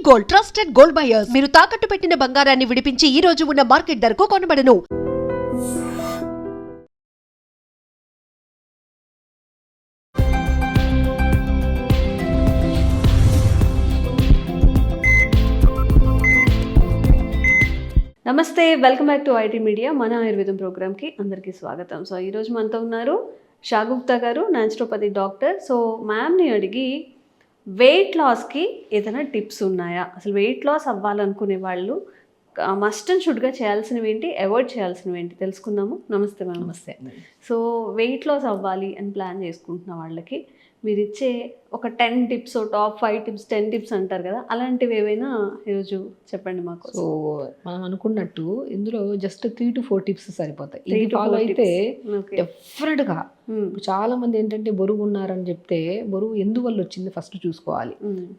Gold, trusted gold buyers. మీరు తాకట్టు పెట్టిన బంగారాన్ని విడిపించి ఈ రోజు ఉన్న మార్కెట్ ధరకు కొనబడను. నమస్తే, welcome back to IT media. మన ఆయుర్వేదం ప్రోగ్రామ్కి అందరికీ స్వాగతం. సో ఈరోజు మనతో ఉన్నారు షాగుప్తా గారు, న్యాచురోపతి డాక్టర్. సో మ్యామ్ని అడిగి వెయిట్ లాస్కి ఏదైనా టిప్స్ ఉన్నాయా, అసలు వెయిట్ లాస్ అవ్వాలనుకునే వాళ్ళు మస్ట్ అండ్ షుడ్గా చేయాల్సినవి ఏంటి, అవాయిడ్ చేయాల్సినవి ఏంటి తెలుసుకుందాము. నమస్తే మ్యామ్. నమస్తే. సో వెయిట్ లాస్ అవ్వాలి అని ప్లాన్ చేసుకుంటున్న వాళ్ళకి మీరు ఇచ్చే ఒక 10 టిప్స్, టాప్ 5 టిప్స్, 10 టిప్స్ అంటారు కదా, అలాంటివి ఏవైనా ఈరోజు చెప్పండి మాకు. సో మనం అనుకున్నట్టు ఇందులో జస్ట్ 3 to 4 టిప్స్ సరిపోతాయి. ఇది ఫాలో అయితే డెఫినెట్గా చాలా మంది ఏంటంటే బరువు ఉన్నారని చెప్తే బరువు ఎందువల్ల వచ్చింది ఫస్ట్ చూసుకోవాలి.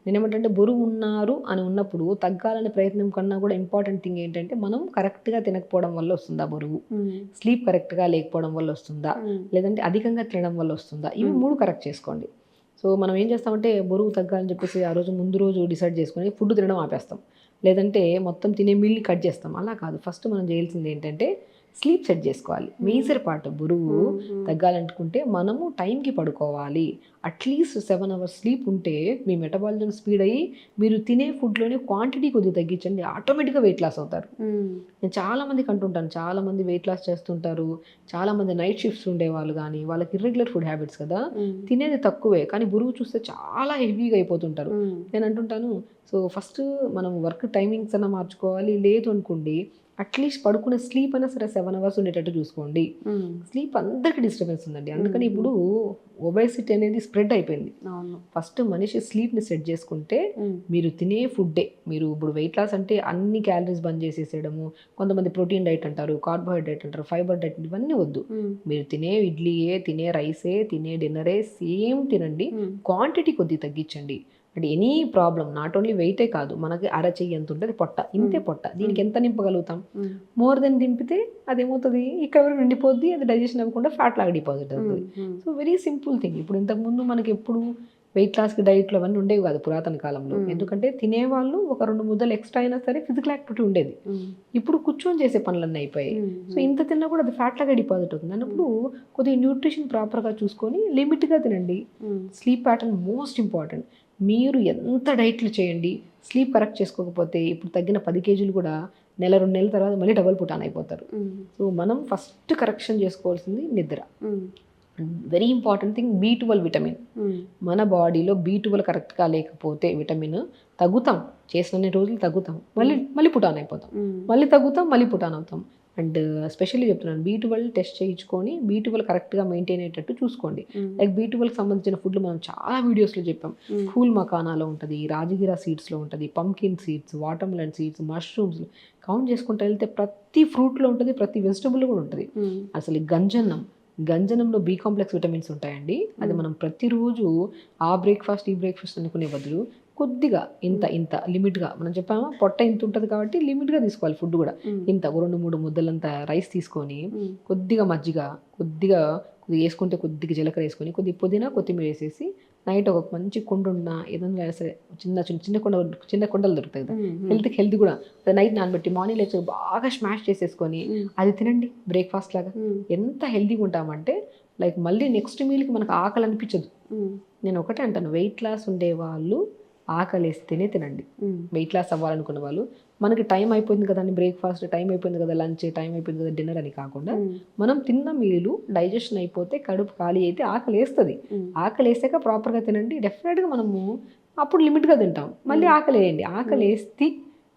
నేనేమంటే బరువు ఉన్నారు అని ఉన్నప్పుడు తగ్గాలనే ప్రయత్నం కన్నా కూడా ఇంపార్టెంట్ థింగ్ ఏంటంటే మనం కరెక్ట్గా తినకపోవడం వల్ల వస్తుందా బరువు, స్లీప్ కరెక్ట్గా లేకపోవడం వల్ల వస్తుందా, లేదంటే అధికంగా తినడం వల్ల వస్తుందా, ఇవి 3 కరెక్ట్ చేసుకోండి. సో మనం ఏం చేస్తామంటే బరువు తగ్గాలని చెప్పేసి ఆ రోజు ముందు రోజు డిసైడ్ చేసుకుని ఫుడ్ తినడం ఆపేస్తాం, లేదంటే మొత్తం తినే మీల్ని కట్ చేస్తాం. అలా కాదు, ఫస్ట్ మనం చేయాల్సింది ఏంటంటే స్లీప్ సెట్ చేసుకోవాలి. మేజర్ పార్ట్ బరువు తగ్గాలనుకుంటే మనము టైంకి పడుకోవాలి. అట్లీస్ట్ 7 hours స్లీప్ ఉంటే మీ మెటబాలిజం స్పీడ్ అయ్యి మీరు తినే ఫుడ్లోనే క్వాంటిటీ కొద్దిగా తగ్గించండి, ఆటోమేటిక్గా వెయిట్ లాస్ అవుతారు. నేను చాలామందికి అంటుంటాను, చాలామంది వెయిట్ లాస్ చేస్తుంటారు, చాలామంది నైట్ షిఫ్ట్స్ ఉండేవాళ్ళు కానీ వాళ్ళకి ఇర్రెగ్యులర్ ఫుడ్ హ్యాబిట్స్ కదా, తినేది తక్కువే కానీ బరువు చూస్తే చాలా హెవీగా అయిపోతుంటారు. నేను అంటుంటాను, సో ఫస్ట్ మనం వర్క్ టైమింగ్స్ అన్నా మార్చుకోవాలి. లేదు అనుకోండి అట్లీస్ట్ పడుకునే స్లీప్ అయినా సరే 7 hours ఉండేటట్టు చూసుకోండి. స్లీప్ అందరికీ డిస్టర్బెన్స్ ఉందండి, అందుకని ఇప్పుడు ఒబేసిటీ అనేది స్ప్రెడ్ అయిపోయింది. ఫస్ట్ మనిషి స్లీప్ని సెట్ చేసుకుంటే మీరు తినే ఫుడ్డే, మీరు ఇప్పుడు వెయిట్ లాస్ అంటే అన్ని క్యాలరీస్ బంద్ చేసేసేయడము, కొంతమంది ప్రోటీన్ డైట్ అంటారు, కార్బోహైడ్రేట్ అంటారు, ఫైబర్ డైట్, ఇవన్నీ వద్దు. మీరు తినే ఇడ్లీయే, తినే రైసే, తినే డిన్నరే సేమ్ తినండి, క్వాంటిటీ కొద్దిగా తగ్గించండి. అంటే ఎనీ ప్రాబ్లం, నాట్ ఓన్లీ వెయిటే కాదు, మనకి అరచెయ్యి ఎంత ఉంటుంది పొట్ట, ఇంతే పొట్ట, దీనికి ఎంత నింపగలుగుతాం. మోర్ దెన్ దింపితే అదేమవుతుంది, ఇక్కడ వరకు నిండిపోద్ది, అది డైజెషన్ అవ్వకుండా ఫ్యాట్ లాగా డిపాజిట్ అవుతుంది. So very simple thing. ఇప్పుడు ఇంతకుముందు మనకి ఎప్పుడు వెయిట్ లాస్కి డైట్లు అవన్నీ ఉండేవి కాదు పురాతన కాలంలో, ఎందుకంటే తినేవాళ్ళు ఒక 2 ముద్దలు ఎక్స్ట్రా అయినా సరే ఫిజికల్ యాక్టివిటీ ఉండేది. ఇప్పుడు కూర్చొని చేసే పనులన్నీ అయిపోయాయి. సో ఇంత తిన్నా కూడా అది ఫ్యాట్ లాగా డిపాజిట్ అవుతుంది. అన్నప్పుడు కొద్దిగా న్యూట్రిషన్ ప్రాపర్గా చూసుకొని లిమిట్గా తినండి. Sleep pattern most important. మీరు ఎంత డైట్లు చేయండి, స్లీప్ కరెక్ట్ చేసుకోకపోతే ఇప్పుడు తగ్గిన 10 kgs కూడా 1-2 నెలల తర్వాత మళ్ళీ డబల్ పుటాన్ అయిపోతారు. సో మనం ఫస్ట్ కరెక్షన్ చేసుకోవాల్సింది నిద్ర. Very important thing B12 vitamin. మన బాడీలో B12 కరెక్ట్గా లేకపోతే విటమిన్ తగ్గుతాం, చేసిన రోజులు తగ్గుతాం, మళ్ళీ పుటాన్ అయిపోతాం, మళ్ళీ తగ్గుతాం, మళ్ళీ పుటాన్ అవుతాం. అండ్ స్పెషల్లీ చెప్తున్నాను, B12 టెస్ట్ చేయించుకొని B12 కరెక్ట్గా మెయింటైన్ అయ్యేటట్టు చూసుకోండి. లైక్ B12కి సంబంధించిన ఫుడ్లు మనం చాలా వీడియోస్లో చెప్పాం. ఫూల్ మకానాలో ఉంటుంది, రాజగిరా సీడ్స్లో ఉంటుంది, pumpkin seeds, watermelon seeds, mushrooms, count చేసుకుంటూ వెళ్తే ప్రతి ఫ్రూట్లో ఉంటుంది, ప్రతి వెజిటబుల్ కూడా ఉంటుంది. అసలు గంజనంలో B కాంప్లెక్స్ విటమిన్స్ ఉంటాయండి. అది మనం ప్రతిరోజు ఆ బ్రేక్ఫాస్ట్ ఈ బ్రేక్ఫాస్ట్ అనుకునే బదులు కొద్దిగా ఇంత లిమిట్గా, మనం చెప్పామా పొట్ట ఇంత ఉంటుంది కాబట్టి లిమిట్గా తీసుకోవాలి. ఫుడ్ కూడా ఇంత 2-3 ముద్దలంత రైస్ తీసుకొని కొద్దిగా మజ్జిగ, కొద్దిగా వేసుకుంటే కొద్దిగా జీలకర్ర వేసుకొని కొద్దిగా పుదీనా కొత్తిమీర వేసేసి నైట్ ఒక మంచి కొండ ఉన్న ఏదైనా సరే చిన్న కొండలు దొరుకుతాయి కదా, హెల్త్ కూడా నైట్ నానబెట్టి మార్నింగ్ లేచి బాగా స్మాష్ చేసేసుకొని అది తినండి బ్రేక్ఫాస్ట్ లాగా. ఎంత హెల్తీగా ఉంటామంటే లైక్ మళ్ళీ నెక్స్ట్ మీల్కి మనకు ఆకలి అనిపించదు. నేను ఒకటే అంటాను, వెయిట్ లాస్ ఉండే వాళ్ళు ఆకలిస్తేనే తినండి. వెయిట్ లాస్ అవ్వాలనుకున్న వాళ్ళు మనకి టైం అయిపోయింది కదండి, బ్రేక్ఫాస్ట్ టైం అయిపోయింది కదా, లంచ్ టైం అయిపోయింది కదా, డిన్నర్ అని కాకుండా మనం తిన్న మీలు డైజెషన్ అయిపోతే కడుపు ఖాళీ అయితే ఆకలి వేస్తుంది. ఆకలి వేసాక ప్రాపర్గా తినండి, డెఫినెట్గా మనము అప్పుడు లిమిట్గా తింటాం. మళ్ళీ ఆకలి వేయండి, ఆకలి వేస్తే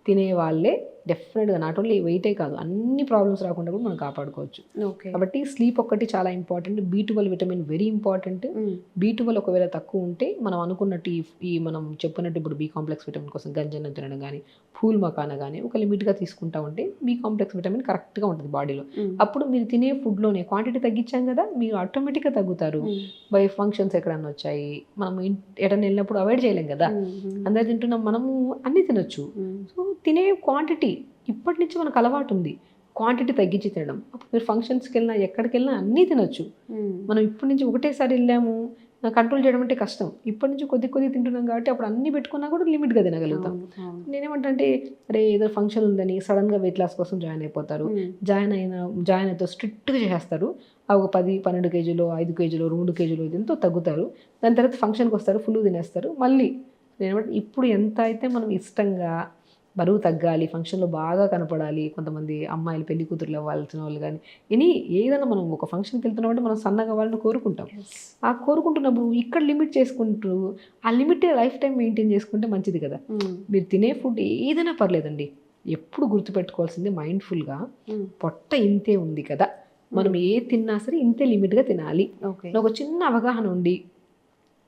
తినే వాళ్ళే డెఫినెట్గా నాట్ ఓన్లీ వెయిటే కాదు అన్ని ప్రాబ్లమ్స్ రాకుండా కూడా మనం కాపాడుకోవచ్చు. కాబట్టి స్లీప్ ఒక్కటి చాలా important. B12 vitamin very important. B12 ఒకవేళ తక్కువ ఉంటే మనం అనుకున్నట్టు ఈ మనం చెప్పినట్టు ఇప్పుడు B కాంప్లెక్స్ విటమిన్ కోసం గంజన్నం తినడం కానీ, ఫూల్ మకానా కానీ ఒక లిమిట్గా తీసుకుంటా ఉంటే B కాంప్లెక్స్ విటమిన్ కరెక్ట్గా ఉంటుంది బాడీలో. అప్పుడు మీరు తినే ఫుడ్లోనే క్వాంటిటీ తగ్గించాం కదా, మీరు ఆటోమేటిక్గా తగ్గుతారు. బై ఫంక్షన్స్ ఎక్కడన్నా వచ్చాయి, మనం ఎటన్నా వెళ్ళినప్పుడు అవాయిడ్ చేయలేం కదా, అందరు తింటున్నాం, మనము అన్నీ తినొచ్చు. సో తినే క్వాంటిటీ ఇప్పటి నుంచి మనకు అలవాటు ఉంది, క్వాంటిటీ తగ్గించి తినడం. అప్పుడు మీరు ఫంక్షన్స్కి వెళ్ళినా ఎక్కడికి వెళ్ళినా అన్నీ తినొచ్చు. మనం ఇప్పటి నుంచి ఒకటేసారి వెళ్ళాము నాకు కంట్రోల్ చేయడం అంటే కష్టం. ఇప్పటి నుంచి కొద్ది కొద్ది తింటున్నాం కాబట్టి అప్పుడు అన్ని పెట్టుకున్నా కూడా లిమిట్గా తినగలుగుతాం. నేనేమంటా అంటే అరే ఏదో ఫంక్షన్ ఉందని సడన్గా వెయిట్ లాస్ కోసం జాయిన్ అయిపోతారు. జాయిన్ అయితే స్ట్రిక్ట్గా చేస్తారు. ఒక 10-12 కేజీలు 5 కేజీలు 2 కేజీలు ఎంతో తగ్గుతారు. దాని తర్వాత ఫంక్షన్కి వస్తారు, ఫుల్ తినేస్తారు. మళ్ళీ నేనేమంటే ఇప్పుడు ఎంత అయితే మనం ఇష్టంగా బరువు తగ్గాలి, ఫంక్షన్లో బాగా కనపడాలి, కొంతమంది అమ్మాయిలు పెళ్లి కూతురులు అవ్వాల్సిన వాళ్ళు కానీ ఏదైనా మనం ఒక ఫంక్షన్కి వెళ్తున్నామంటే మనం సన్నగా అవ్వాలని కోరుకుంటాం. ఆ కోరుకుంటున్నప్పుడు ఇక్కడ లిమిట్ చేసుకుంటూ ఆ లిమిట్ లైఫ్ టైం మెయింటైన్ చేసుకుంటే మంచిది కదా. మీరు తినే ఫుడ్ ఏదైనా పర్లేదండి, ఎప్పుడు గుర్తుపెట్టుకోవాల్సింది మైండ్ఫుల్గా పొట్ట ఇంతే ఉంది కదా, మనం ఏ తిన్నా సరే ఇంతే లిమిట్గా తినాలి. ఒక చిన్న అవగాహన ఉండి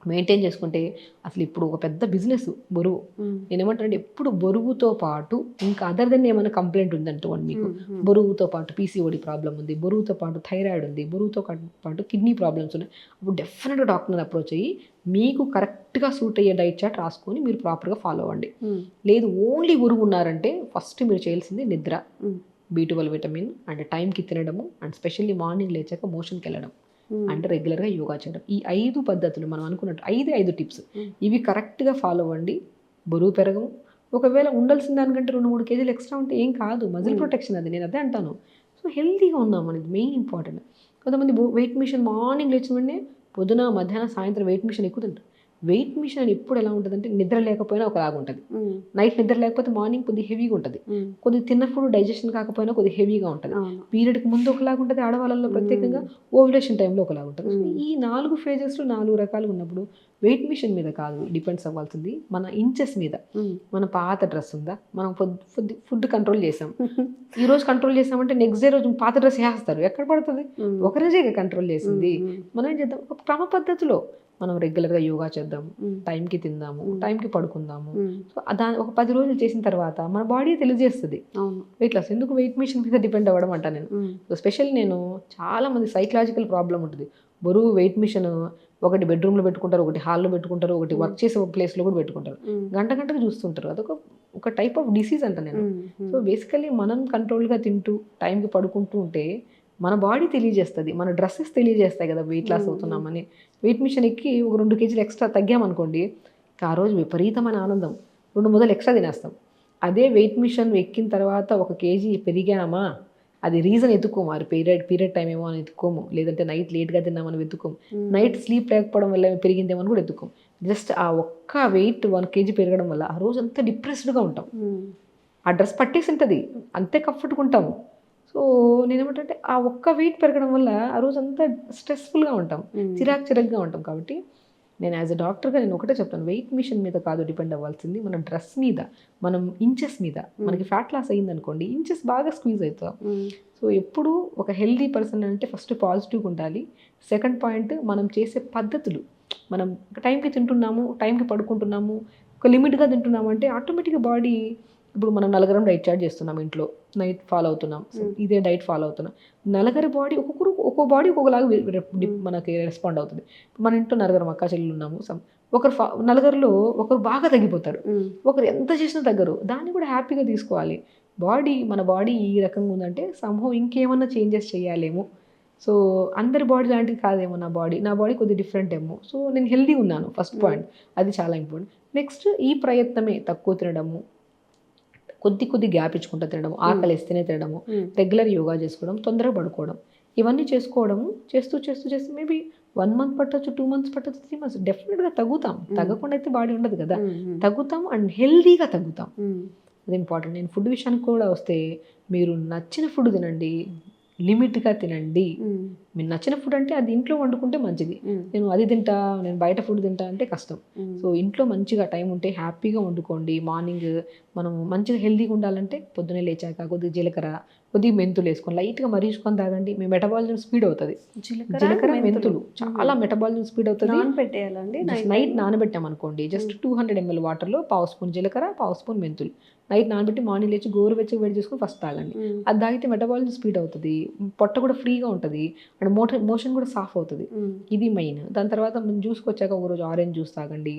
మెయింటైన్ చేసుకుంటే అసలు ఇప్పుడు ఒక పెద్ద బిజినెస్ బరువు. నేనేమంటానంటే ఎప్పుడు బరువుతో పాటు ఇంకా అదర్ దెన్ ఏమైనా కంప్లైంట్ ఉందంటే మీకు బరువుతో పాటు పీసీఓడి ప్రాబ్లం ఉంది, బరువుతో పాటు థైరాయిడ్ ఉంది, బరువుతో పాటు కిడ్నీ ప్రాబ్లమ్స్ ఉన్నాయి, అప్పుడు డెఫినెట్గా డాక్టర్ని అప్రోచ్ అయ్యి మీకు కరెక్ట్గా సూట్ అయ్యే డైట్ చార్ట్ రాసుకొని మీరు ప్రాపర్గా ఫాలో అవ్వండి. లేదు ఓన్లీ బరువు ఉన్నారంటే ఫస్ట్ మీరు చేయాల్సింది నిద్ర, B12 విటమిన్ అండ్ టైంకి తినడము, అండ్ స్పెషల్లీ మార్నింగ్ లేచాక మోషన్కి వెళ్ళడం, అంటే రెగ్యులర్గా యోగా చేయడం. ఈ 5 పద్ధతులు మనం అనుకున్నట్టు 5 టిప్స్ ఇవి కరెక్ట్గా ఫాలో అవ్వండి. బరువు పెరగము. ఒకవేళ ఉండాల్సిన దానికంటే 2-3 కేజీలు ఎక్స్ట్రా ఉంటే ఏం కాదు, మజిల్ ప్రొటెక్షన్ అది, నేను అదే అంటాను. సో హెల్తీగా ఉన్నాం అనేది మెయిన్ ఇంపార్టెంట్. కొంతమంది వెయిట్ మిషన్ మార్నింగ్ లేచిన వెంటనే పొద్దున మధ్యాహ్నం సాయంత్రం వెయిట్ మిషన్ ఎక్కుతుంటారు. వెయిట్ మిషన్ ఎప్పుడు ఎలా ఉంటుందంటే నిద్ర లేకపోయినా ఒకలాగా ఉంటుంది, నైట్ నిద్ర లేకపోతే మార్నింగ్ కొద్దిగా హెవీగా ఉంటుంది, కొద్దిగా తిన్న ఫుడ్ డైజెషన్ కాకపోయినా కొద్దిగా హెవీగా ఉంటుంది, పీరియడ్కి ముందు ఒకలాగా ఉంటుంది ఆడవాళ్ళలో, ప్రత్యేకంగా ఓవ్యులేషన్ టైంలో ఒకలాగా ఉంటుంది. ఈ 4 ఫేజెస్లో 4 రకాలు ఉన్నప్పుడు వెయిట్ మిషన్ మీద కాదు డిపెండ్స్ అవ్వాల్సింది, మన ఇంచెస్ మీద. మన పాత డ్రెస్ ఉందా, మనం ఫుడ్ కంట్రోల్ చేసాం, ఈ రోజు కంట్రోల్ చేసామంటే నెక్స్ట్ డే రోజు పాత డ్రెస్ వేస్తారు, ఎక్కడ పడుతుంది? ఒక రోజే కంట్రోల్ చేసింది. మనం ఏం చేద్దాం, ఒక క్రమ పద్ధతిలో మనం రెగ్యులర్గా యోగా చేద్దాము, టైంకి తిందాము, టైంకి పడుకుందాము. సో దాని ఒక 10 రోజులు చేసిన తర్వాత మన బాడీ తెలియజేస్తుంది వెయిట్ లాస్. ఎందుకు వెయిట్ మిషన్ మీద డిపెండ్ అవ్వడం అంట నేను. సో స్పెషల్ నేను చాలా మంది సైకలాజికల్ ప్రాబ్లం ఉంటుంది, బరువు వెయిట్ మిషన్ ఒకటి బెడ్రూమ్లో పెట్టుకుంటారు, ఒకటి హాల్లో పెట్టుకుంటారు, ఒకటి వర్క్ చేసే ప్లేస్లో కూడా పెట్టుకుంటారు, గంటకు చూస్తుంటారు. అదొక టైప్ ఆఫ్ డిసీజ్ అంట నేను. సో బేసికలీ మనం కంట్రోల్గా తింటూ టైంకి పడుకుంటూ ఉంటే మన బాడీ తెలియజేస్తుంది, మన డ్రెస్సెస్ తెలియజేస్తాయి కదా వెయిట్ లాస్ అవుతున్నామని. వెయిట్ మిషన్ ఎక్కి ఒక 2 కేజీలు ఎక్స్ట్రా తగ్గామనుకోండి, ఆ రోజు విపరీతమైన ఆనందం, 2 ముద్దలు ఎక్స్ట్రా తినేస్తాం. అదే వెయిట్ మిషన్ ఎక్కిన తర్వాత 1 కేజీ పెరిగామా, అది రీజన్ ఎత్తుకోము, అది పీరియడ్ టైం ఏమో అని ఎత్తుకోము, లేదంటే నైట్ లేట్గా తిన్నామని వెతుకోము, నైట్ స్లీప్ లేకపోవడం వల్ల పెరిగిందేమో అని కూడా ఎత్తుకోము. జస్ట్ ఆ ఒక్క వెయిట్ 1 కేజీ పెరగడం వల్ల ఆ రోజు అంతా డిప్రెస్డ్గా ఉంటాం, ఆ డ్రెస్ పట్టేసి ఉంటుంది, అంతే కంఫర్ట్గా ఉంటాము. సో నేనేమంటే ఆ ఒక్క వెయిట్ పెరగడం వల్ల ఆ రోజు అంతా స్ట్రెస్ఫుల్గా ఉంటాం, చిరాకుగా ఉంటాం. కాబట్టి నేను యాజ్ అ డాక్టర్గా నేను ఒకటే చెప్తాను, వెయిట్ మిషన్ మీద కాదు డిపెండ్ అవ్వాల్సింది, మన డ్రెస్ మీద, మనం ఇంచెస్ మీద. మనకి ఫ్యాట్ లాస్ అయ్యిందనుకోండి, ఇంచెస్ బాగా స్క్వీజ్ అవుతాం. సో ఎప్పుడు ఒక హెల్దీ పర్సన్ అంటే ఫస్ట్ పాజిటివ్గా ఉండాలి. సెకండ్ పాయింట్, మనం చేసే పద్ధతులు, మనం టైంకి తింటున్నాము, టైంకి పడుకుంటున్నాము, ఒక లిమిట్గా తింటున్నాము అంటే ఆటోమేటిక్గా బాడీ, ఇప్పుడు మనం 4 డైట్ చార్ట్ చేస్తున్నాం ఇంట్లో, నైట్ ఫాలో అవుతున్నాం, ఇదే డైట్ ఫాలో అవుతున్నాం. 4 బాడీ ఒక్కొక్క బాడీ ఒక్కొక్కలాగా మనకి రెస్పాండ్ అవుతుంది. మన ఇంట్లో 4 అక్క చెల్లెలు ఉన్నాము, ఒకరు 4లో ఒకరు బాగా తగ్గిపోతారు, ఒకరు ఎంత చేసినా తగ్గరు, దాన్ని కూడా హ్యాపీగా తీసుకోవాలి. మన బాడీ ఈ రకంగా ఉందంటే సంభవం ఇంకేమన్నా చేంజెస్ చేయాలేమో. సో అందరి బాడీ లాంటిది కాదేమో నా బాడీ కొద్దిగా డిఫరెంట్ ఏమో. సో నేను హెల్దీ ఉన్నాను, ఫస్ట్ పాయింట్, అది చాలా ఇంపార్టెంట్. నెక్స్ట్ ఈ ప్రయత్నమే, తక్కువ తినడము, కొద్ది గ్యాప్ ఇచ్చుకుంటూ తినడం, ఆకలి వేస్తేనే తినడము, రెగ్యులర్ యోగా చేసుకోవడం, తొందరగా పడుకోవడం, ఇవన్నీ చేసుకోవడము చేస్తూ మేబీ 1 మంత్ పట్టచ్చు, 2 మంత్స్ పట్టచ్చు, 3 మంత్స్ డెఫినెట్గా తగ్గుతాం. తగ్గకుండా అయితే బాడీ ఉండదు కదా, తగ్గుతాం అండ్ హెల్దీగా తగ్గుతాం, అది ఇంపార్టెంట్. నేను ఫుడ్ విషయానికి కూడా వస్తే, మీరు నచ్చిన ఫుడ్ తినండి, లిమిట్గా తినండి. మీరు నచ్చిన ఫుడ్ అంటే అది ఇంట్లో వండుకుంటే మంచిది, నేను అది తింటా, నేను బయట ఫుడ్ తింటా అంటే కష్టం. సో ఇంట్లో మంచిగా టైం ఉంటే హ్యాపీగా వండుకోండి. మార్నింగ్ మనం మంచిగా హెల్తీగా ఉండాలంటే పొద్దున్నే లేచాక కొద్దిగా జీలకర్ర, కొద్దిగా మెంతులు వేసుకొని లైట్గా మరీచుకొని తాగండి, మీ మెటబాలిజం స్పీడ్ అవుతుంది. జీలకర్ర మెంతులు చాలా మెటబాలిజం స్పీడ్ అవుతుంది. నైట్ నానబెట్టామనుకోండి, జస్ట్ 200 ml వాటర్లో 1/2 స్పూన్ జీలకర్ర, 1/2 స్పూన్ మెంతులు నైట్ నానబెట్టి మార్నింగ్ లేచి గోరువెచ్చగా వేడి చేసుకొని ఫస్ట్ తాగండి. అది తాగితే మెటబాలిజం స్పీడ్ అవుతుంది, పొట్ట కూడా ఫ్రీగా ఉంటుంది, అండ్ మోషన్ కూడా సాఫ్ అవుతుంది. ఇది మెయిన్. దాని తర్వాత జ్యూస్కి వచ్చాక ఒకరోజు ఆరెంజ్ జ్యూస్ తాగండి,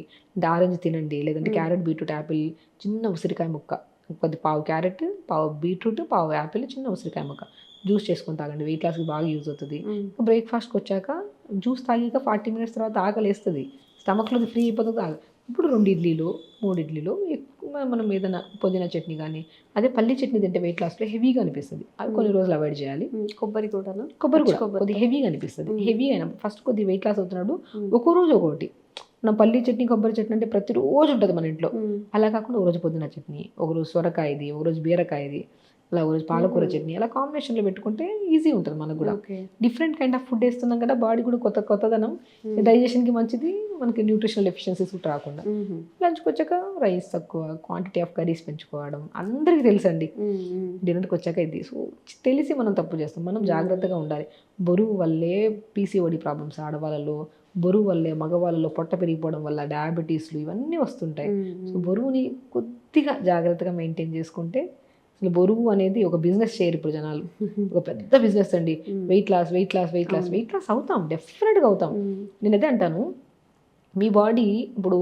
ఆరెంజ్ తినండి, లేదంటే క్యారెట్, బీట్రూట్, యాపిల్, చిన్న ఉసిరికాయ ముక్క, కొద్ది పావు క్యారెట్, పావు బీట్రూట్, పావు యాపిల్, చిన్న ఉసిరికాయ ముక్క జ్యూస్ చేసుకొని తాగండి, వెయిట్ లాస్కి బాగా యూజ్ అవుతుంది. బ్రేక్ఫాస్ట్కి వచ్చాక జ్యూస్ తాగాక 40 మినిట్స్ తర్వాత ఆకలి వేస్తుంది, స్టమక్లో ఫ్రీ అయిపోతుంది. ఇప్పుడు 2 ఇడ్లీలు 3 ఇడ్లీలు ఎక్కువ మనం ఏదైనా పుదీనా చట్నీ కానీ, అదే పల్లి చట్నీ తింటే వెయిట్ లాస్లో హెవీగా అనిపిస్తుంది. అవి కొన్ని రోజులు అవాయిడ్ చేయాలి. కొబ్బరి కూడా కొద్దిగా హెవీగా అనిపిస్తుంది. హెవీ అయినా ఫస్ట్ కొద్దిగా వెయిట్ లాస్ అవుతున్నాడు, ఒక్కో రోజు ఒకటి. మనం పల్లి చట్నీ కొబ్బరి చట్నీ అంటే ప్రతిరోజు ఉంటుంది మన ఇంట్లో. అలా కాకుండా ఒకరోజు పుదీనా చట్నీ, ఒకరోజు సొరకాయది, ఒకరోజు బీరకాయది, అలా ఒకరోజు పాలకూర చట్నీ, అలా కాంబినేషన్లో పెట్టుకుంటే ఈజీ ఉంటుంది మనకు కూడా. డిఫరెంట్ కైండ్ ఆఫ్ ఫుడ్ వేస్తున్నాం కదా, బాడీ కూడా కొత్తదనం, డైజెషన్కి మంచిది, మనకి న్యూట్రిషనల్ ఎఫిషియన్సీస్ కూడా రాకుండా. లంచ్కి వచ్చాక రైస్ తక్కువ, క్వాంటిటీ ఆఫ్ కర్రీస్ పెంచుకోవడం అందరికీ తెలుసండి. డిన్నర్కి వచ్చాక ఇది సో తెలిసి మనం తప్పు చేస్తాం. మనం జాగ్రత్తగా ఉండాలి. బరువు వల్లే పీసీఓడి ప్రాబ్లమ్స్ ఆడవాళ్ళలో, బరువు వల్లే మగవాళ్ళలో పొట్ట పెరిగిపోవడం వల్ల డయాబెటీస్లు ఇవన్నీ వస్తుంటాయి. సో బరువుని కొద్దిగా జాగ్రత్తగా మెయింటైన్ చేసుకుంటే, అసలు బరువు అనేది ఒక బిజినెస్ చేయరు ఇప్పుడు జనాలు, ఒక పెద్ద బిజినెస్ అండి. వెయిట్ లాస్ అవుతాం, డెఫినెట్గా అవుతాం. నేను అదే అంటాను, మీ బాడీ ఇప్పుడు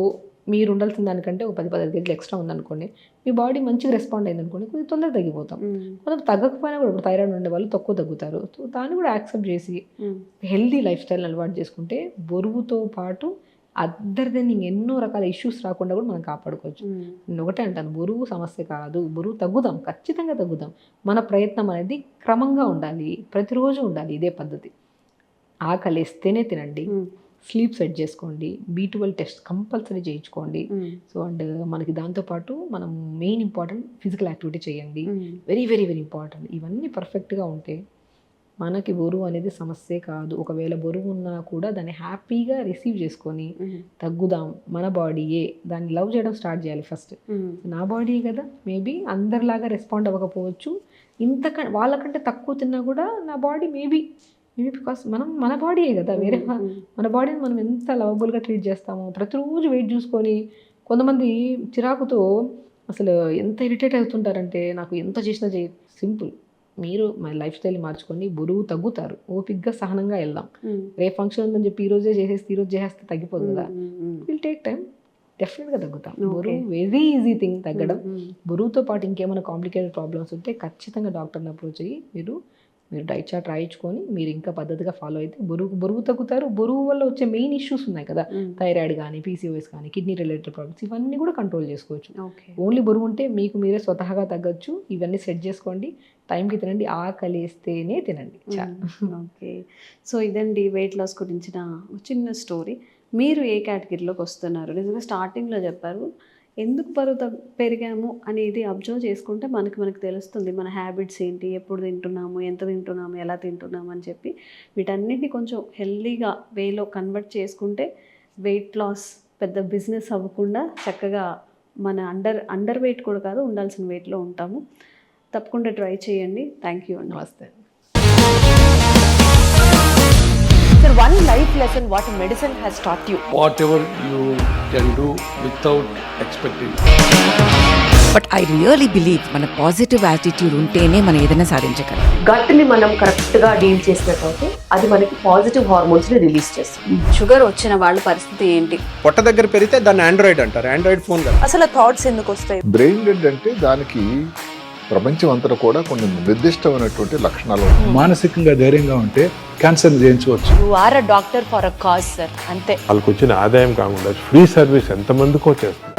మీరు ఉండాల్సిన దానికంటే ఒక 10-15 కేజీలు ఎక్స్ట్రా ఉందనుకోండి, మీ బాడీ మంచిగా రెస్పాండ్ అయింది అనుకోండి, కొంచెం తొందరగా తగ్గిపోతాం. మనం తగ్గకపోయినా కూడా ఇప్పుడు థైరాయిడ్ ఉండే వాళ్ళు తక్కువ తగ్గుతారు. సో దాన్ని కూడా యాక్సెప్ట్ చేసి హెల్దీ లైఫ్ స్టైల్ అలవాటు చేసుకుంటే బరువుతో పాటు అదర్ దెన్ ఎన్నో రకాల ఇష్యూస్ రాకుండా కూడా మనం కాపాడుకోవచ్చు. నేను ఒకటే అంటాను, బరువు సమస్య కాదు, బరువు తగ్గుదాం, ఖచ్చితంగా తగ్గుదాం. మన ప్రయత్నం అనేది క్రమంగా ఉండాలి, ప్రతిరోజు ఉండాలి. ఇదే పద్ధతి. ఆకలిస్తేనే తినండి, స్లీప్ సెట్ చేసుకోండి, B12 టెస్ట్ కంపల్సరీ చేయించుకోండి. సో అండ్ మనకి దాంతోపాటు మనం మెయిన్ ఇంపార్టెంట్ ఫిజికల్ యాక్టివిటీ చేయండి, వెరీ వెరీ వెరీ ఇంపార్టెంట్. ఇవన్నీ పర్ఫెక్ట్గా ఉంటే మనకి బరువు అనేది సమస్యే కాదు. ఒకవేళ బరువు ఉన్నా కూడా దాన్ని హ్యాపీగా రిసీవ్ చేసుకొని తగ్గుదాం. మన బాడీయే, దాన్ని లవ్ చేయడం స్టార్ట్ చేయాలి ఫస్ట్. నా బాడీయే కదా, మేబీ అందరిలాగా రెస్పాండ్ అవ్వకపోవచ్చు, వాళ్ళకంటే తక్కువ తిన్నా కూడా నా బాడీ మేబీ బికాస్ మన బాడీయే కదా, వేరే మన బాడీని మనం ఎంత లవబుల్గా ట్రీట్ చేస్తామో. ప్రతిరోజు వెయిట్ చూసుకొని కొంతమంది చిరాకుతో అసలు ఎంత ఇరిటేట్ అవుతుంటారంటే, నాకు ఎంత చేసినా సింపుల్, మీరు మన లైఫ్ స్టైల్ మార్చుకొని బరువు తగ్గుతారు. ఓపిక్గా సహనంగా వెళ్దాం. రేపు ఫంక్షన్ ఉందని చెప్పి ఈరోజు చేసేస్తే తగ్గిపోదు కదా, విల్ టేక్ టైం, డెఫినెట్గా తగ్గుతాం. బరువు వెరీ ఈజీ థింగ్ తగ్గడం. బరువుతో పాటు ఇంకేమైనా కాంప్లికేటెడ్ ప్రాబ్లమ్స్ ఉంటే ఖచ్చితంగా డాక్టర్ని అప్రోచ్ అయ్యి మీరు డైట్ చార్ట్ రాయించుకొని మీరు ఇంకా పద్ధతిగా ఫాలో అయితే బరువు తగ్గుతారు. బరువు వల్ల వచ్చే మెయిన్ ఇష్యూస్ ఉన్నాయి కదా, థైరాయిడ్ కానీ, PCOS కానీ, కిడ్నీ రిలేటెడ్ ప్రాబ్లమ్స్, ఇవన్నీ కూడా కంట్రోల్ చేసుకోవచ్చు. ఓన్లీ బరువు ఉంటే మీకు మీరే స్వతహాగా తగ్గచ్చు. ఇవన్నీ సెట్ చేసుకోండి, టైంకి తినండి, ఆకలిస్తేనే తినండి. ఓకే, సో ఇదండి వెయిట్ లాస్ గురించిన చిన్న స్టోరీ. మీరు ఏ కేటగిరీలోకి వస్తున్నారు? నిజంగా స్టార్టింగ్లో చెప్పారు, ఎందుకు బరువు పెరిగాము అనేది అబ్జర్వ్ చేసుకుంటే మనకు తెలుస్తుంది మన హ్యాబిట్స్ ఏంటి, ఎప్పుడు తింటున్నాము, ఎంత తింటున్నాము, ఎలా తింటున్నాము అని చెప్పి. వీటన్నిటిని కొంచెం హెల్దీగా వేలో కన్వర్ట్ చేసుకుంటే వెయిట్ లాస్ పెద్ద బిజినెస్ అవ్వకుండా చక్కగా మన అండర్ వెయిట్ కూడా కాదు, ఉండాల్సిన వెయిట్లో ఉంటాము. తప్పకుండా ట్రై చేయండి. థ్యాంక్ యూ అండి. నమస్తే. Sir, one life lesson what medicine has taught you. Whatever you can do without expecting. But I really believe మన పాజిటివ్ యాటిట్యూడ్ ఉంటేనే మనం ఏదైనా సాధించగలం. గట్ని మనం కరెక్ట్గా డీల్ చేసినట్లయితే అది మనకి పాజిటివ్ హార్మోన్స్ని రిలీజ్ చేస్తుంది. షుగర్ వచ్చిన వాళ్ళ పరిస్థితి ఏంటి? పొట్ట దగ్గర పెరిగితే దాన్ని ఆండ్రాయిడ్ అంటారు, ఆండ్రాయిడ్ ఫోన్ కదా. అసలు థాట్స్ ఎందుకు వస్తాయి? బ్రెయిన్ డెడ్ అంటే దానికి ప్రపంచం అంతా కూడా కొన్ని నిర్దిష్టమైనటువంటి లక్షణాలు ఉన్నాయి. మానసికంగా ధైర్యంగా ఉంటే క్యాన్సర్ జయించవచ్చు. You are a doctor for a cause, sir. అంతే. వాళ్ళకు వచ్చిన ఆదాయం కాకుండా ఫ్రీ సర్వీస్ ఎంతమందికో చేస్తారు.